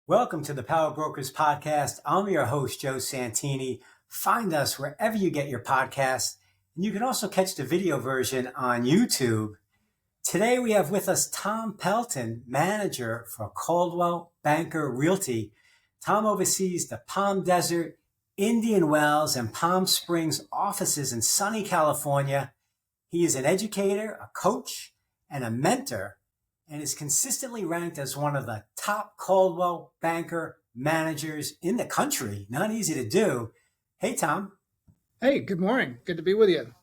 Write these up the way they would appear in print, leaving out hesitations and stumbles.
Welcome to the Power Brokers Podcast. I'm your host, Joe Santini. Find us wherever you get your podcasts, and you can also catch the video version on YouTube. Today we have with us Tom Pelton, manager for Coldwell Banker Realty. Tom oversees the Palm Desert, Indian Wells, and Palm Springs offices in sunny California. He is an educator, a coach, and a mentor, and is consistently ranked as one of the top Coldwell Banker managers in the country. Not easy to do. Hey, Tom. Hey, good morning. Good to be with you.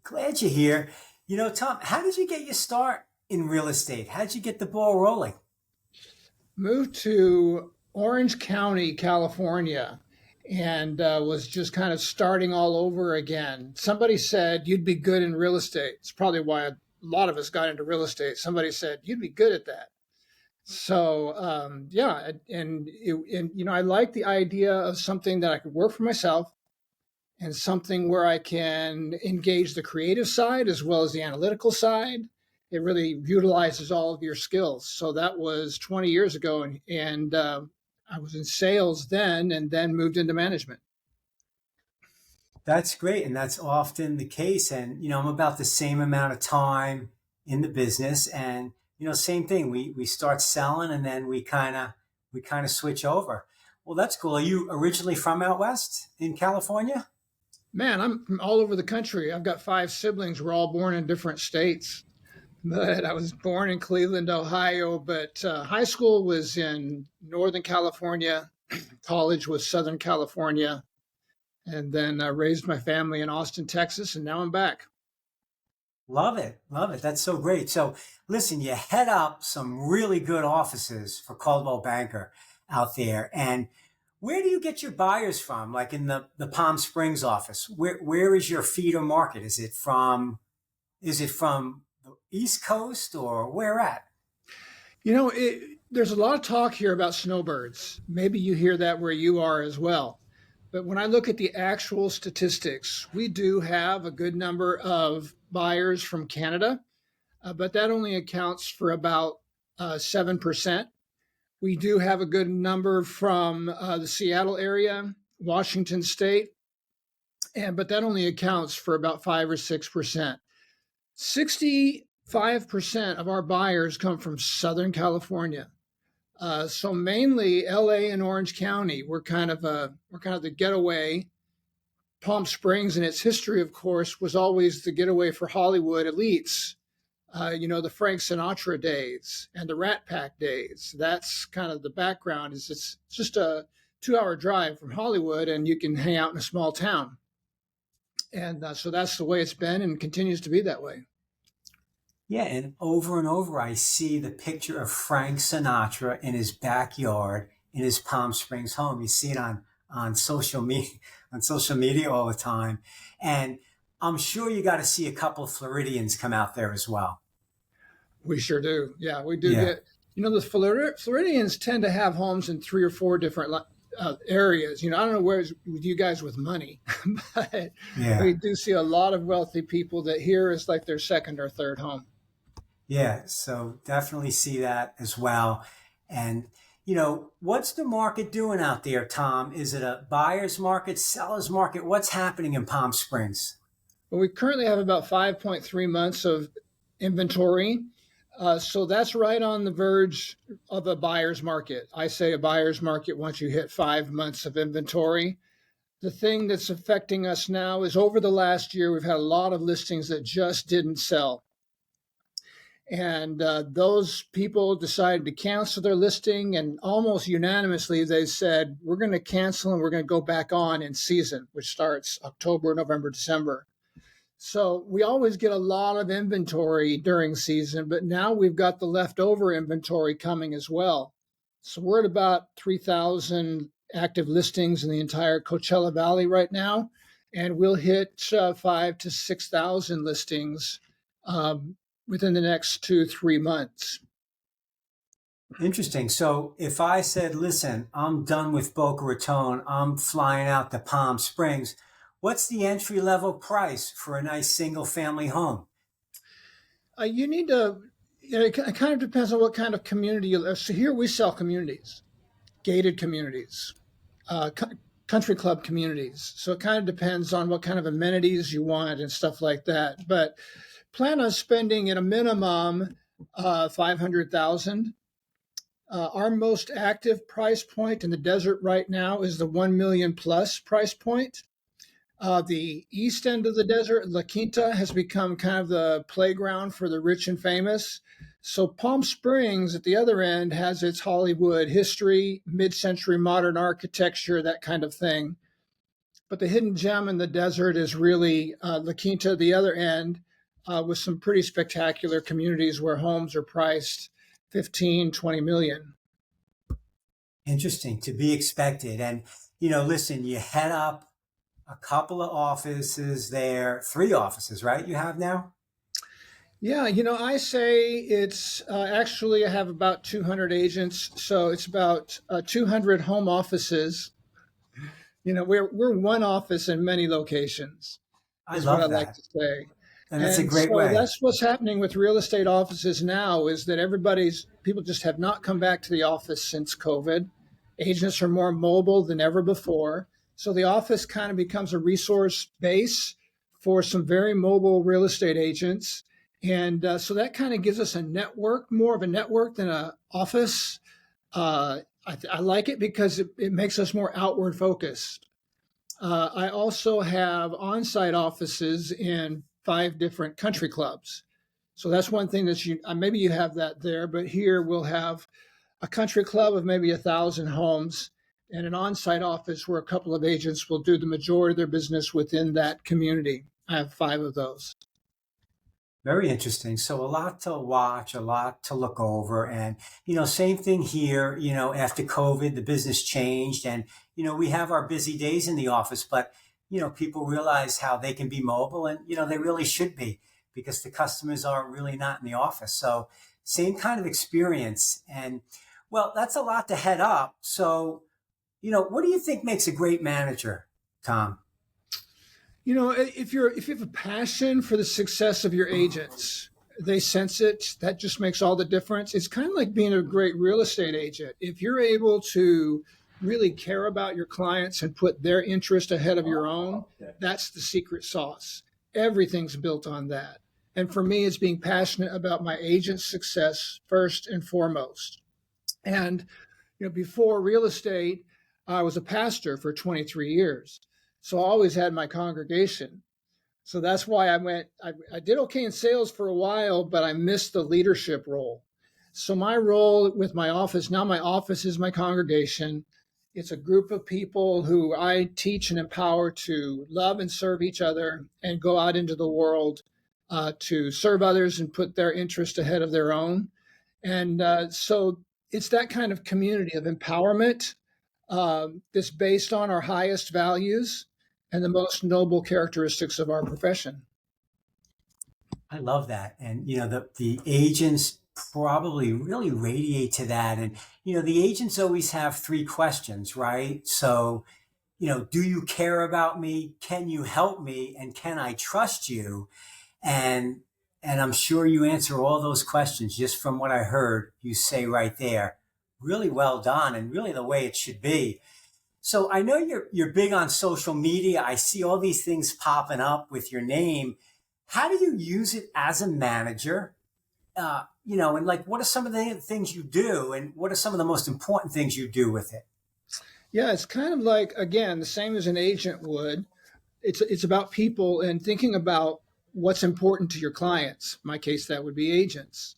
Glad you're here. You know, Tom, how did you get your start in real estate? How did you get the ball rolling? Moved to Orange County, California, and was just kind of starting all over again. Somebody said, you'd be good in real estate. It's probably why a lot of us got into real estate. Somebody said, you'd be good at that. So, I like the idea of something that I could work for myself and something where I can engage the creative side as well as the analytical side. It really utilizes all of your skills. So that was 20 years ago, and I was in sales then and then moved into management. That's great. And that's often the case. And, I'm about the same amount of time in the business. And, same thing. We start selling and then we kind of switch over. Well, that's cool. Are you originally from out west in California? Man, I'm from all over the country. I've got 5 siblings. We're all born in different states. But I was born in Cleveland, Ohio. But high school was in Northern California. College was Southern California. And then I raised my family in Austin, Texas, and now I'm back. Love it. Love it. That's so great. So listen, you head up some really good offices for Coldwell Banker out there. And where do you get your buyers from? Like in the Palm Springs office, where is your feeder market? Is it from the East Coast or where at? There's a lot of talk here about snowbirds. Maybe you hear that where you are as well. But when I look at the actual statistics, we do have a good number of buyers from Canada, but that only accounts for about 7%. We do have a good number from the Seattle area, Washington State, but that only accounts for about 5 or 6%. 65% of our buyers come from Southern California. So mainly LA and Orange County. We're kind of the getaway. Palm Springs, in its history, of course, was always the getaway for Hollywood elites. The Frank Sinatra days and the Rat Pack days. That's kind of the background. It's just a 2-hour drive from Hollywood, and you can hang out in a small town. And so that's the way it's been and continues to be that way. Yeah, and over, I see the picture of Frank Sinatra in his backyard in his Palm Springs home. You see it on social media all the time. And I'm sure you got to see a couple of Floridians come out there as well. We sure do. Yeah, we do get, the Floridians tend to have homes in 3 or 4 different areas. I don't know where's with you guys with money, but we do see a lot of wealthy people that here is like their second or third home. Yeah, so definitely see that as well. And, what's the market doing out there, Tom? Is it a buyer's market, seller's market? What's happening in Palm Springs? Well, we currently have about 5.3 months of inventory. So that's right on the verge of a buyer's market. I say a buyer's market once you hit 5 months of inventory. The thing that's affecting us now is over the last year, we've had a lot of listings that just didn't sell. And those people decided to cancel their listing, and almost unanimously they said, we're going to cancel and we're going to go back on in season, which starts October, November, December. So we always get a lot of inventory during season, but now we've got the leftover inventory coming as well. So we're at about 3,000 active listings in the entire Coachella Valley right now, and we'll hit 5,000 to 6,000 listings within the next 2-3 months. Interesting. So if I said, listen, I'm done with Boca Raton, I'm flying out to Palm Springs, what's the entry level price for a nice single family home? You need to, it kind of depends on what kind of community you live. So here we sell communities. gated communities, country club communities. So it kind of depends on what kind of amenities you want and stuff like that. But plan on spending at a minimum 500,000. Our most active price point in the desert right now is the 1 million plus price point. The east end of the desert, La Quinta, has become kind of the playground for the rich and famous. So Palm Springs at the other end has its Hollywood history, mid-century modern architecture, that kind of thing. But the hidden gem in the desert is really La Quinta, the other end, with some pretty spectacular communities where homes are priced 15, 20 million. Interesting, to be expected. And, listen, you head up a couple of offices there, 3 offices, right? You have now? Yeah, I say it's actually I have about 200 agents, so it's about 200 home offices. We're one office in many locations, I is what I love like that. to say. And that's a And great so way. that's what's happening with real estate offices now is that people just have not come back to the office since COVID. Agents are more mobile than ever before. So the office kind of becomes a resource base for some very mobile real estate agents. And so that kind of gives us a network, more of a network than an office. I like it because it makes us more outward focused. I also have on-site offices in 5 different country clubs. So that's one thing that maybe you have that there, but here we'll have a country club of maybe 1,000 homes and an on-site office where a couple of agents will do the majority of their business within that community. I have 5 of those. Very interesting. So a lot to watch, a lot to look over. And, same thing here, after COVID, the business changed and, we have our busy days in the office, but, people realize how they can be mobile and, they really should be because the customers are really not in the office. So same kind of experience. And well, that's a lot to head up. So, what do you think makes a great manager, Tom? If you have a passion for the success of your agents, they sense it. That just makes all the difference. It's kind of like being a great real estate agent. If you're able to really care about your clients and put their interest ahead of your own, that's the secret sauce. Everything's built on that. And for me, it's being passionate about my agent's success first and foremost. And before real estate, I was a pastor for 23 years. So I always had my congregation. So that's why I did okay in sales for a while, but I missed the leadership role. So my role with my office, now my office is my congregation. It's a group of people who I teach and empower to love and serve each other and go out into the world to serve others and put their interest ahead of their own. And so it's that kind of community of empowerment that's based on our highest values and the most noble characteristics of our profession. I love that. And, the agents probably really radiate to that. And, the agents always have 3 questions, right? So, do you care about me? Can you help me? And can I trust you? And, and I'm sure you answer all those questions just from what I heard you say right there. Really well done and really the way it should be. So I know you're big on social media. I see all these things popping up with your name. How do you use it as a manager? And like, what are some of the things you do, and what are some of the most important things you do with it? Yeah, it's kind of like, again, the same as an agent would. It's about people and thinking about what's important to your clients. In my case, that would be agents.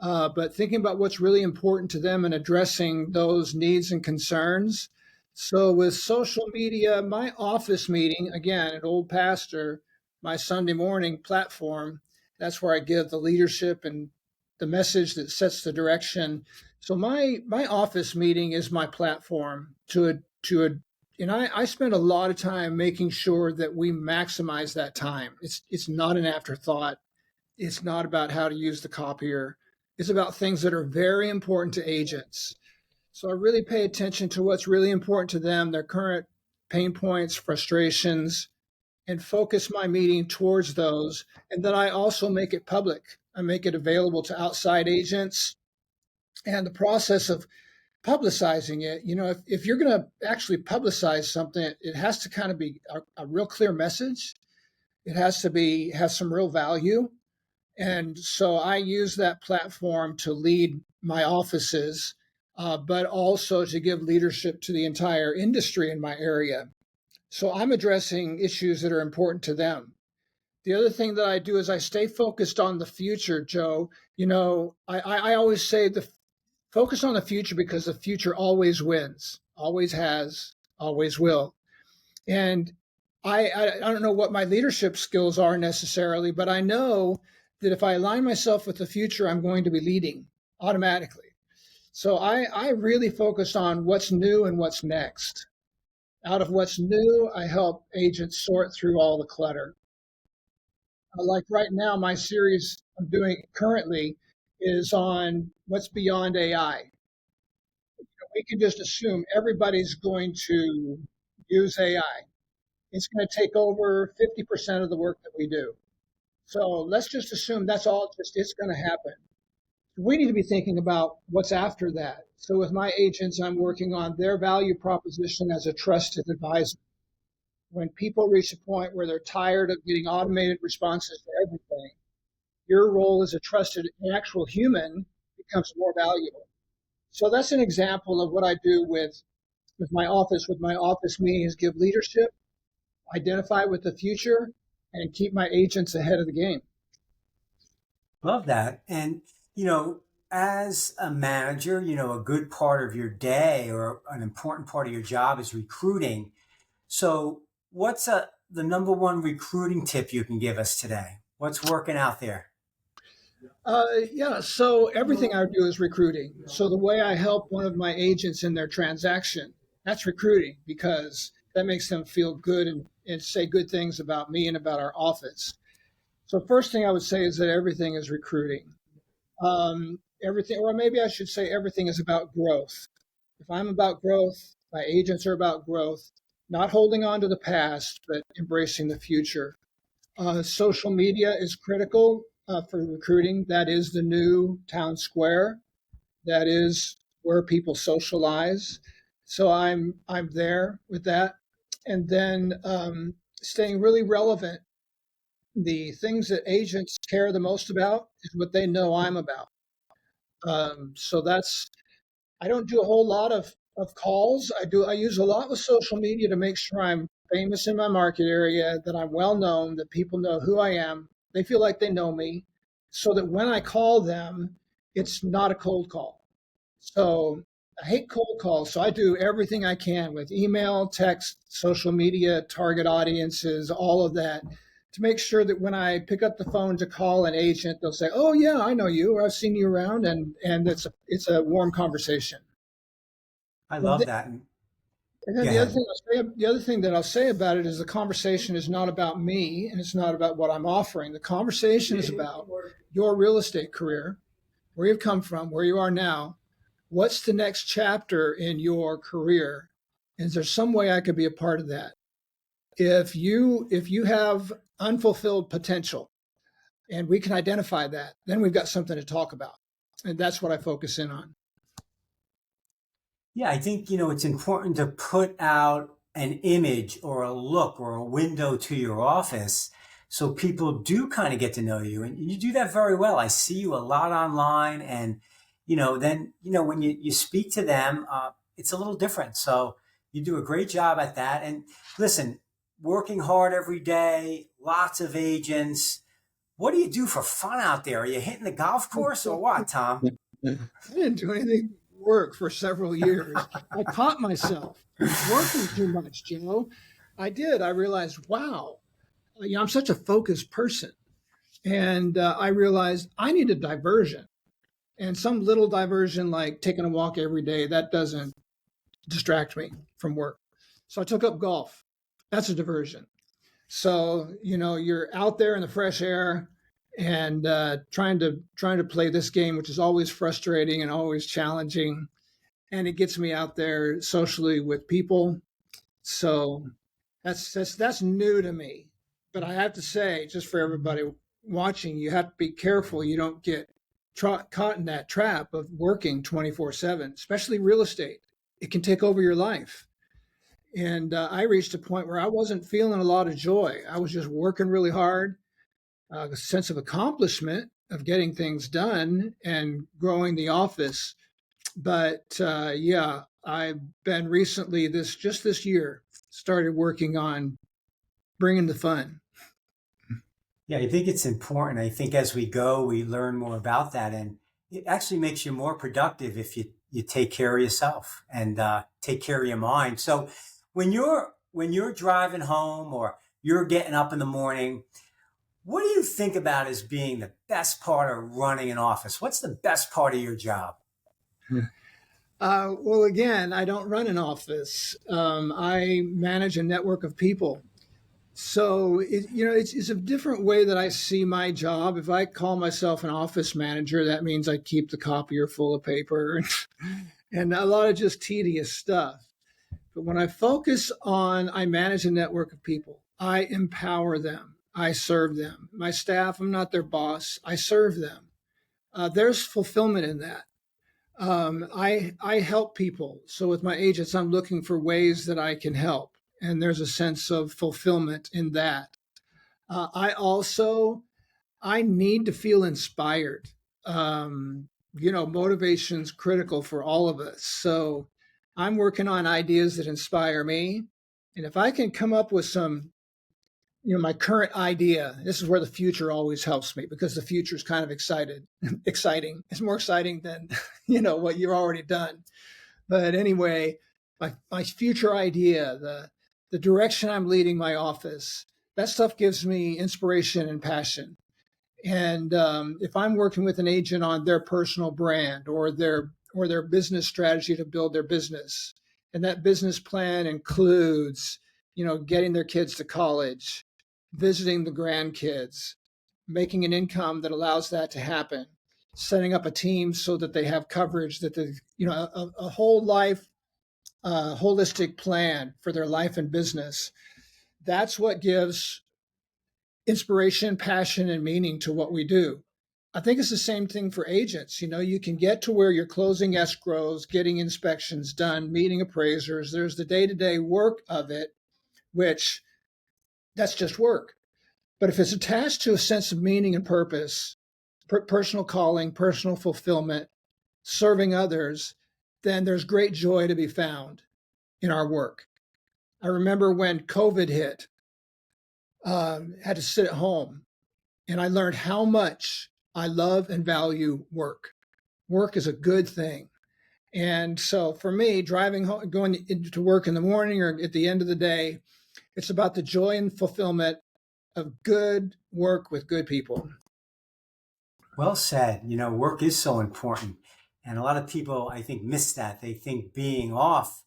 But thinking about what's really important to them and addressing those needs and concerns. So with social media, my office meeting, again, an old pastor, my Sunday morning platform, that's where I give the leadership and the message that sets the direction. So my office meeting is my platform and I spend a lot of time making sure that we maximize that time. It's not an afterthought. It's not about how to use the copier. It's about things that are very important to agents. So I really pay attention to what's really important to them, their current pain points, frustrations, and focus my meeting towards those. And then I also make it public. I make it available to outside agents. And the process of publicizing it, if you're going to actually publicize something, it has to kind of be a real clear message. It has to have some real value. And so I use that platform to lead my offices, but also to give leadership to the entire industry in my area. So I'm addressing issues that are important to them. The other thing that I do is I stay focused on the future, Joe. I always say the focus on the future, because the future always wins, always has, always will. And I don't know what my leadership skills are necessarily, but I know that if I align myself with the future, I'm going to be leading automatically. So I really focus on what's new and what's next. Out of what's new, I help agents sort through all the clutter. Like right now, my series I'm doing currently is on what's beyond AI. We can just assume everybody's going to use AI. It's going to take over 50% of the work that we do. So let's just assume that's all it's going to happen. We need to be thinking about what's after that. So with my agents, I'm working on their value proposition as a trusted advisor. When people reach a point where they're tired of getting automated responses to everything, your role as a trusted actual human becomes more valuable. So that's an example of what I do with my office. With my office meetings, give leadership, identify with the future, and keep my agents ahead of the game. Love that. And, as a manager, a good part of your day or an important part of your job is recruiting. So, what's the number one recruiting tip you can give us today? What's working out there? Yeah, so everything I do is recruiting. So the way I help one of my agents in their transaction, that's recruiting, because that makes them feel good and say good things about me and about our office. So first thing I would say is that everything is recruiting. Everything, or maybe I should say everything is about growth. If I'm about growth, my agents are about growth, not holding on to the past, but embracing the future. Social media is critical for recruiting. That is the new town square. That is where people socialize. So I'm there with that, and then staying really relevant. The things that agents care the most about is what they know I'm about. So that's I don't do a whole lot of calls. I use a lot with social media to make sure I'm famous in my market area, that I'm well known, that people know who I am. They feel like they know me, so that when I call them, it's not a cold call. So I hate cold calls. So I do everything I can with email, text, social media, target audiences, all of that, to make sure that when I pick up the phone to call an agent, they'll say, "Oh yeah, I know you, or I've seen you around," and it's a warm conversation. I And love then, that. and then Go ahead. the other thing that I'll say about it is the conversation is not about me and it's not about what I'm offering. The conversation is about your real estate career, where you've come from, where you are now. What's the next chapter in your career? Is there some way I could be a part of that? If you have unfulfilled potential and we can identify that, then we've got something to talk about. And that's what I focus in on. Yeah, I think, it's important to put out an image or a look or a window to your office so people do kind of get to know you. And you do that very well. I see you a lot online. And, then, when you speak to them, it's a little different. So you do a great job at that. And listen, working hard every day, lots of agents. What do you do for fun out there? Are you hitting the golf course or what, Tom? I didn't do anything but work for several years. I caught myself working too much, Joe. I did. I realized, wow, I'm such a focused person. And I realized I need a diversion. And some little diversion, like taking a walk every day, that doesn't distract me from work. So I took up golf. That's a diversion. So, you're out there in the fresh air and trying to play this game, which is always frustrating and always challenging. And it gets me out there socially with people. So that's new to me. But I have to say, just for everybody watching, you have to be careful you don't get caught in that trap of working 24/7, especially real estate. It can take over your life. And I reached a point where I wasn't feeling a lot of joy. I was just working really hard, a sense of accomplishment of getting things done and growing the office. But yeah, I've been recently, this year, started working on bringing the fun. Yeah, I think it's important. I think as we go, we learn more about that, and it actually makes you more productive if you take care of yourself and take care of your mind. So when you're driving home or you're getting up in the morning, what do you think about as being the best part of running an office? What's the best part of your job? Well, again, I don't run an office. I manage a network of people. So it's a different way that I see my job. If I call myself an office manager, that means I keep the copier full of paper and a lot of just tedious stuff. But when I focus on, I manage a network of people. I empower them. I serve them. My staff, I'm not their boss. I serve them. There's fulfillment in that. I help people. So with my agents, I'm looking for ways that I can help, and there's a sense of fulfillment in that. I need to feel inspired. Motivation's critical for all of us. So I'm working on ideas that inspire me, and if I can come up with some, my current idea, this is where the future always helps me because the future is kind of exciting. It's more exciting than, what you've already done. But anyway, my future idea, the direction I'm leading my office, that stuff gives me inspiration and passion. And if I'm working with an agent on their personal brand or their business strategy to build their business, and that business plan includes, getting their kids to college, visiting the grandkids, making an income that allows that to happen, setting up a team so that they have coverage, that a whole life, holistic plan for their life and business. That's what gives inspiration, passion, and meaning to what we do. I think it's the same thing for agents. You can get to where you're closing escrows, getting inspections done, meeting appraisers. There's the day-to-day work of it, which that's just work. But if it's attached to a sense of meaning and purpose, personal calling, personal fulfillment, serving others, then there's great joy to be found in our work. I remember when COVID hit, had to sit at home, and I learned how much I love and value work. Work is a good thing. And so for me, driving home, going into work in the morning or at the end of the day, it's about the joy and fulfillment of good work with good people. Well said. Work is so important. And a lot of people, I think, miss that. They think being off,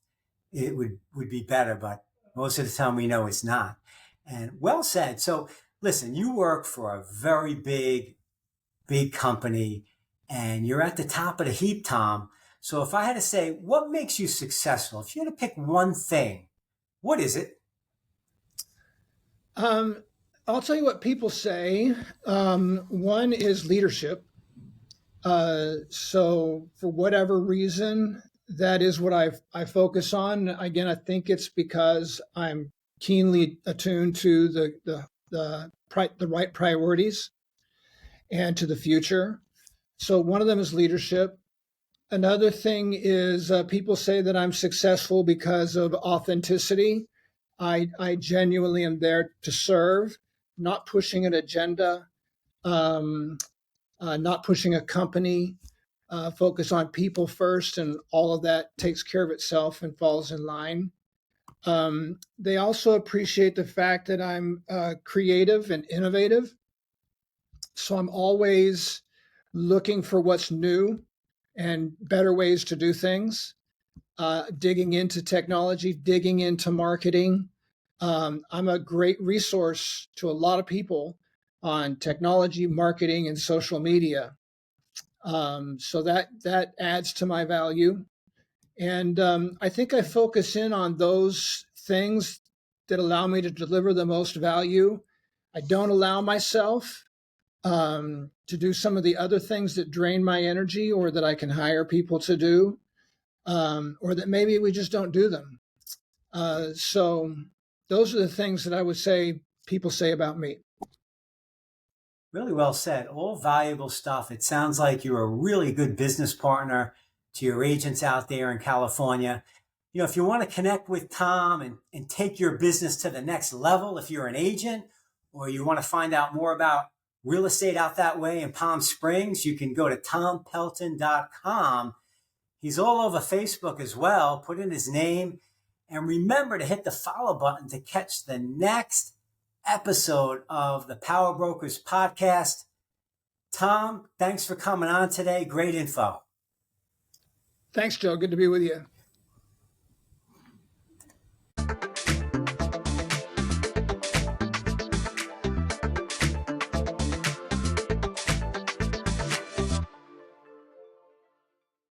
it would be better, but most of the time we know it's not. And well said. So listen, you work for a very big company and you're at the top of the heap, Tom. So if I had to say, what makes you successful? If you had to pick one thing, what is it? I'll tell you what people say. One is leadership. So for whatever reason, that is what I focus on. Again, I think it's because I'm keenly attuned to the right priorities and to the future. So one of them is leadership. Another thing is people say that I'm successful because of authenticity. I genuinely am there to serve, not pushing an agenda, not pushing a company, focus on people first, and all of that takes care of itself and falls in line. They also appreciate the fact that I'm creative and innovative. So I'm always looking for what's new and better ways to do things, digging into technology, digging into marketing. I'm a great resource to a lot of people on technology, marketing, and social media. So that adds to my value. And I think I focus in on those things that allow me to deliver the most value. I don't allow myself to do some of the other things that drain my energy or that I can hire people to do, or that maybe we just don't do them. So those are the things that I would say people say about me. Really well said. All valuable stuff. It sounds like you're a really good business partner to your agents out there in California. If you want to connect with Tom and take your business to the next level, if you're an agent or you want to find out more about real estate out that way in Palm Springs, you can go to tompelton.com. He's all over Facebook as well. Put in his name and remember to hit the follow button to catch the next episode of the Power Brokers podcast. Tom, thanks for coming on today. Great info. Thanks, Joe. Good to be with you.